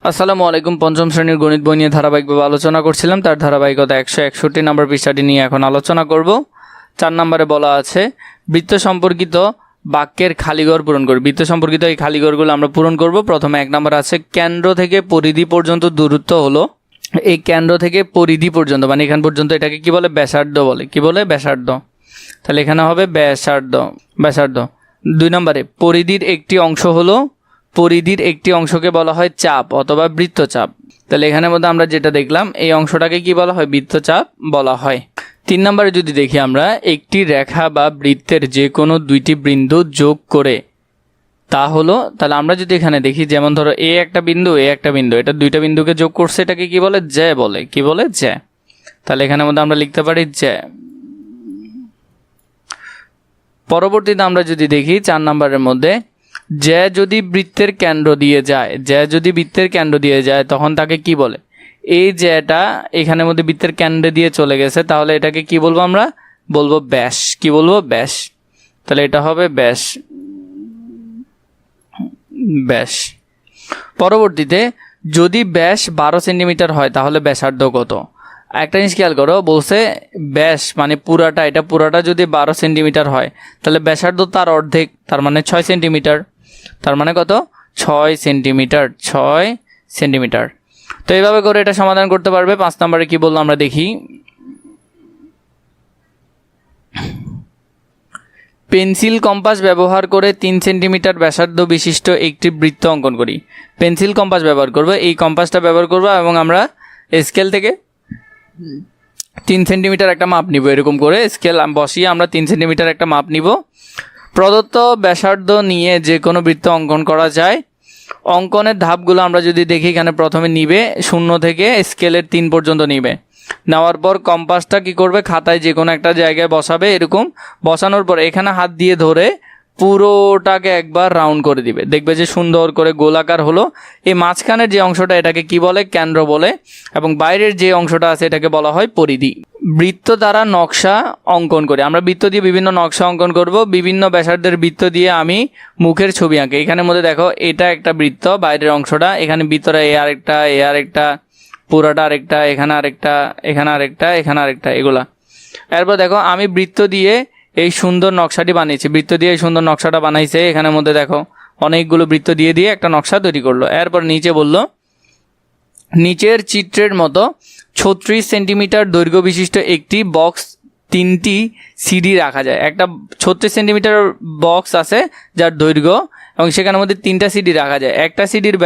আসসালামু আলাইকুম। পঞ্চম শ্রেণীর গণিত বই নিয়ে ধারাবাহিকভাবে আলোচনা করছিলাম, তার ধারাবাহিকতা 161 নম্বর পৃষ্ঠাটি নিয়ে এখন আলোচনা করব। 4 নম্বরে বলা আছে বৃত্ত সম্পর্কিত বাক্যের খালিঘর পূরণ করব। বৃত্ত সম্পর্কিত এই খালিঘরগুলো আমরা পূরণ করব। প্রথমে 1 নম্বর আছে কেন্দ্র থেকে পরিধি পর্যন্ত দূরত্ব হলো, এই কেন্দ্র থেকে পরিধি পর্যন্ত মানে এখান পর্যন্ত এটাকে কি বলে? ব্যাসার্ধ বলে। কি বলে? ব্যাসার্ধ। তাহলে এখানে হবে ব্যাসার্ধ। 2 নম্বরে পরিধির একটি অংশ হলো, পরিধির একটি অংশকে বলা হয় চাপ অথবা বৃত্তচাপ। তাহলে এখানের মধ্যে আমরা যেটা দেখলাম এই অংশটাকে কি বলা হয়? বৃত্তচাপ বলা হয়। 3 নম্বরে যদি দেখি আমরা একটি রেখা বা বৃত্তের যে কোনো দুইটি বিন্দু যোগ করে তা হলো, তাহলে আমরা যদি এখানে দেখি যেমন ধরো এ একটা বিন্দু এটা দুইটা বিন্দুকে যোগ করছে, এটাকে কি বলে? জ্যা বলে। কি বলে? জ্যা। তাহলে এখানের মধ্যে আমরা লিখতে পারি জ্যা। পরবর্তীতে আমরা যদি দেখি 4 নম্বরের মধ্যে জ্যা যদি বৃত্তের কেন্দ্র দিয়ে যায় তখন তাকে কি বলে? এই জ্যাটা এখানের মধ্যে বৃত্তের কেন্দ্রে দিয়ে চলে গেছে, তাহলে এটাকে কি বলবো? আমরা বলবো ব্যাস। কি বলবো? ব্যাস। তাহলে এটা হবে ব্যাস। পরবর্তীতে যদি ব্যাস 12 সেন্টিমিটার হয় তাহলে ব্যাসার্ধ কত? একটা জিনিস খেয়াল করো, বলছে ব্যাস মানে এটা পুরাটা যদি 12 সেন্টিমিটার হয় তাহলে ব্যাসার্ধ তার অর্ধেক, তার মানে 6 সেন্টিমিটার। তার মানে কত? 6 সেন্টিমিটার। তো এইভাবে করে এটা সমাধান করতে পারবে। 5 নম্বরে কি বললো আমরা দেখি। পেন্সিল কম্পাস ব্যবহার করে 3 সেন্টিমিটার ব্যাসার্ধ বিশিষ্ট একটি বৃত্ত অঙ্কন করি। পেন্সিল কম্পাস ব্যবহার করবো, এই কম্পাসটা ব্যবহার করবো এবং আমরা স্কেল থেকে 3 সেন্টিমিটার একটা মাপ নিব। এরকম করে স্কেল বসিয়ে আমরা 3 সেন্টিমিটার একটা মাপ নিব। প্রদত্ত ব্যাসার্ধ নিয়ে যে কোনো বৃত্ত অঙ্কন করা যায়। অঙ্কনের ধাপগুলো আমরা যদি দেখি, এখানে প্রথমে নিবে 0 থেকে স্কেলের 3 পর্যন্ত নিবে। নেওয়ার পর কম্পাসটা কি করবে? খাতায় যে কোনো একটা জায়গায় বসাবে। এরকম বসানোর পর এখানে হাত দিয়ে ধরে পুরোটাকে একবার রাউন্ড করে দিবে, দেখবে যে সুন্দর করে গোলাকার হলো। এই মাঝখানের যে অংশটা এটাকে কি বলে? কেন্দ্র বলে। এবং বাইরের যে অংশটা আছে এটাকে বলা হয় পরিধি। বৃত্ত দ্বারা নকশা অঙ্কন করি। আমরা বৃত্ত দিয়ে বিভিন্ন নকশা অঙ্কন করব। বিভিন্ন ব্যাসার্ধের বৃত্ত দিয়ে আমি মুখের ছবি আঁকি। এখানের মধ্যে দেখো এটা একটা বৃত্ত, বাইরের অংশটা, এখানে ভিতরে এ আরেকটা, পুরাটা আরেকটা, এখানে আরেকটা, এগুলা। এরপর দেখো আমি বৃত্ত দিয়ে এই সুন্দর নকশাটি বানিয়েছি। বানাইছে এখানের মধ্যে দেখো অনেকগুলো বৃত্ত দিয়ে একটা নকশা তৈরি করলো। এরপর নিচে বলল নিচের চিত্রের মতো 36 সেন্টিমিটার দৈর্ঘ্য বিশিষ্ট একটি বক্স 3টি সিডি রাখা যায়। একটা 36 সেন্টিমিটার বক্স আছে যার দৈর্ঘ্য, এবং সেখানের মধ্যে 3টা সিডি রাখা যায়। একটা সিডির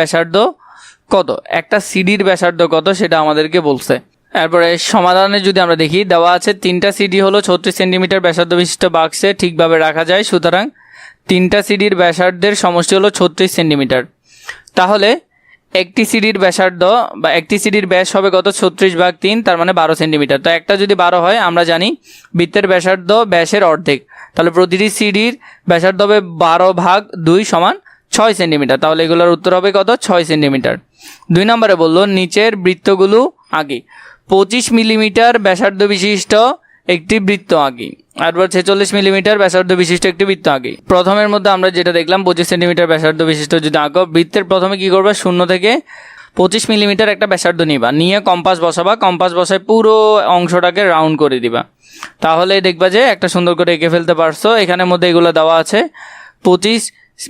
ব্যাসার্ধ কত সেটা আমাদেরকে বলছে। এরপরে সমাধানে যদি আমরা দেখি, দেওয়া আছে 3টা সিডি হলো 36 সেন্টিমিটার ব্যাসার্ধ বিশিষ্ট বাক্সে ঠিকভাবে রাখা যায়। সুতরাং 3টা সিডির ব্যাসার্ধের সমষ্টি হলো 36 সেন্টিমিটার। তাহলে একটি সিডির ব্যাসার্ধ বা একটি সিডির ব্যাস হবে কত? 36/3, তার মানে 12 সেন্টিমিটার। তো একটা যদি 12 হয়, আমরা জানি বৃত্তের ব্যাসার্ধ ব্যাসের অর্ধেক, তাহলে প্রতিটি সিডির ব্যাসার্ধ হবে 12/2 সমান 6 সেন্টিমিটার। তাহলে এগুলোর উত্তর হবে কত? 6 সেন্টিমিটার। 2 নম্বরে বললো নিচের বৃত্তগুলো আঁকি। 25 মিলিমিটার ব্যাসার্ধ বিশিষ্ট একটি বৃত্ত আঁকি। এরপর 46 মিলিমিটার ব্যাসার্ধ বিশিষ্ট একটি বৃত্ত আঁকি। প্রথমের মধ্যে আমরা যেটা দেখলাম 25 সেন্টিমিটার ব্যাসার্ধ বিশিষ্ট যদি আঁকো, বৃত্তের প্রথমে কি করবে? 0 থেকে 25 মিলিমিটার একটা ব্যাসার্ধ নিবা, নিয়ে কম্পাস বসাবা। কম্পাস বসায় পুরো অংশটাকে রাউন্ড করে দিবা। তাহলে দেখবা যে একটা সুন্দর করে এঁকে ফেলতে পারছো। এখানের মধ্যে এগুলো দেওয়া আছে 25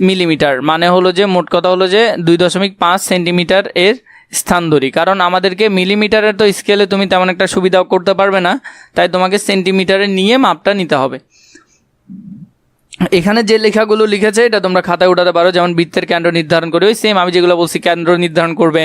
মিলিমিটার, মানে হলো যে মোট কথা হলো যে 2.5 সেন্টিমিটার এর স্থান ধরি। কারণ আমাদেরকে মিলিমিটারের তো স্কেলে তুমি তেমন একটা সুবিধা করতে পারবে না, তাই তোমাকে সেন্টিমিটারে নিয়ে মাপটা নিতে হবে। এখানে যে লেখাগুলো লিখেছে এটা তোমরা খাতায় উঠাতে পারো। যেমন বৃত্তের কেন্দ্র নির্ধারণ করে, ওই সেম আমি যেগুলো বলছি কেন্দ্র নির্ধারণ করবে,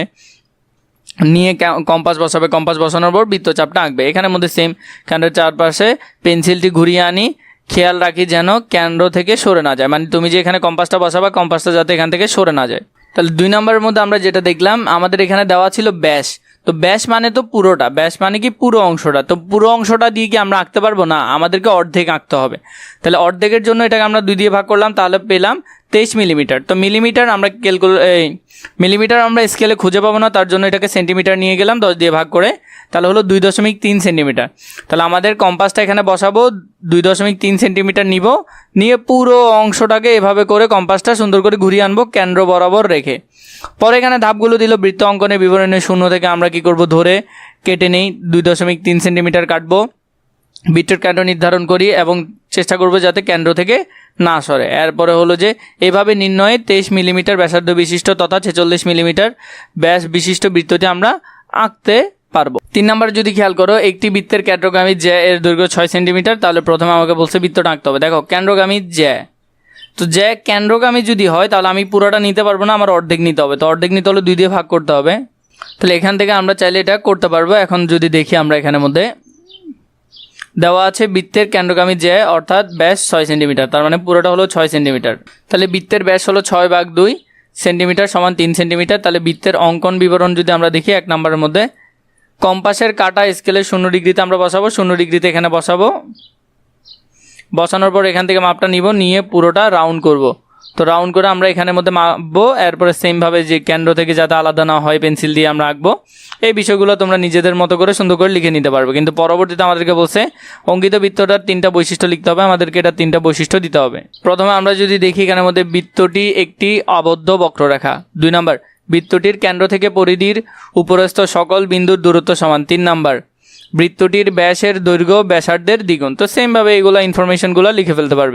নিয়ে কম্পাস বসাবে, কম্পাস বসানোর পর বৃত্তচাপটা আঁকবে। এখানের মধ্যে সেম কেন্দ্রের চারপাশে পেন্সিলটি ঘুরিয়ে আনি, খেয়াল রাখি যেন কেন্দ্র থেকে সরে না যায়, মানে তুমি যে এখানে কম্পাসটা বসাবা কম্পাসটা যাতে এখান থেকে সরে না যায়। তাহলে 2 নম্বরের মধ্যে আমরা যেটা দেখলাম, আমাদের এখানে দেওয়া ছিল ব্যাস। তো ব্যাস মানে তো পুরোটা, ব্যাস মানে কি? পুরো অংশটা। তো পুরো অংশটা দিয়ে কি আমরা আঁকতে পারবো না? আমাদেরকে অর্ধেক আঁকতে হবে। তাহলে অর্ধেকের জন্য এটাকে আমরা 2 দিয়ে ভাগ করলাম, তাহলে পেলাম 23 মিলিমিটার। তো মিলিমিটার আমরা মিলিমিটার আমরা স্কেলে খুঁজে পাবো না, তার জন্য এটাকে সেন্টিমিটার নিয়ে গেলাম 10 দিয়ে ভাগ করে, তাহলে হলো 2.3 সেন্টিমিটার। তাহলে আমাদের কম্পাসটা এখানে বসাবো, 2.3 সেন্টিমিটার নিব, নিয়ে পুরো অংশটাকে এভাবে করে কম্পাসটা সুন্দর করে ঘুরিয়ে আনবো কেন্দ্র বরাবর রেখে। পরে এখানে ধাপগুলো দিল, বৃত্ত অঙ্কনের বিবরণে শূন্য থেকে আমরা কি করব, ধরে কেটে নেই, 2.3 সেন্টিমিটার কাটবো, বৃত্তের কেন্দ্র নির্ধারণ করি এবং চেষ্টা করব যাতে কেন্দ্র থেকে না সরে। এরপরে হলো যে এভাবে নির্ণয়ে 23 মিলিমিটার ব্যাসার্ধ বিশিষ্ট তথা 46 মিলিমিটার ব্যাস বিশিষ্ট বৃত্তটি আমরা আঁকতে পারবো। 3 নম্বরে যদি খেয়াল করো, একটি বৃত্তের কেন্দ্রগামী জ্যা এর দৈর্ঘ্য 6 সেন্টিমিটার। তাহলে প্রথমে আমাকে বলছে বৃত্তটা আঁকতে হবে। দেখো কেন্দ্রগামী জ্যা, তো জ্যা কেন্দ্রগামী যদি হয় তাহলে আমি পুরোটা নিতে পারবো না, আমার অর্ধেক নিতে হবে। তো অর্ধেক নিতে হলে 2 দিয়ে ভাগ করতে হবে। তাহলে এখান থেকে আমরা চাইলে এটা করতে পারবো। এখন যদি দেখি আমরা এখানের মধ্যে দেওয়া আছে বৃত্তের কেন্দ্রগামী জ্যা অর্থাৎ ব্যাস 6 সেন্টিমিটার, তার মানে পুরোটা হলো 6 সেন্টিমিটার। তাহলে বৃত্তের ব্যাস হলো 6/2 সেন্টিমিটার সমান 3 সেন্টিমিটার। তাহলে বৃত্তের অঙ্কন বিবরণ যদি আমরা দেখি, 1 নম্বরের মধ্যে কম্পাসের কাটা স্কেলে 0 ডিগ্রিতে আমরা বসাবো, 0 ডিগ্রিতে এখানে বসাবো। বসানোর পর এখান থেকে মাপটা নিব, নিয়ে পুরোটা রাউন্ড করব। তো রাউন্ড করে আমরা এখানের মধ্যে মাপবো। এরপরে সেমভাবে যে কেন্দ্র থেকে যাতে আলাদা না হয় পেন্সিল দিয়ে আমরা আঁকবো। এই বিষয়গুলো তোমরা নিজেদের মতো করে সুন্দর করে লিখে নিতে পারবে। কিন্তু পরবর্তীতে আমাদেরকে বলছে অঙ্কিত বৃত্তটার 3টা বৈশিষ্ট্য লিখতে হবে, আমাদেরকে এটা 3টা বৈশিষ্ট্য দিতে হবে। প্রথমে আমরা যদি দেখি এখানের মধ্যে বৃত্তটি একটি আবদ্ধ বক্ররেখা। 2 নম্বর, বৃত্তটির কেন্দ্র থেকে পরিধির উপরস্থ সকল বিন্দুর দূরত্ব সমান। 3 নম্বর, বৃত্তটির ব্যাসের দৈর্ঘ্য ব্যাসার্ধের দ্বিগুণ। তো সেমভাবে এইগুলো ইনফরমেশনগুলো লিখে ফেলতে পারবে।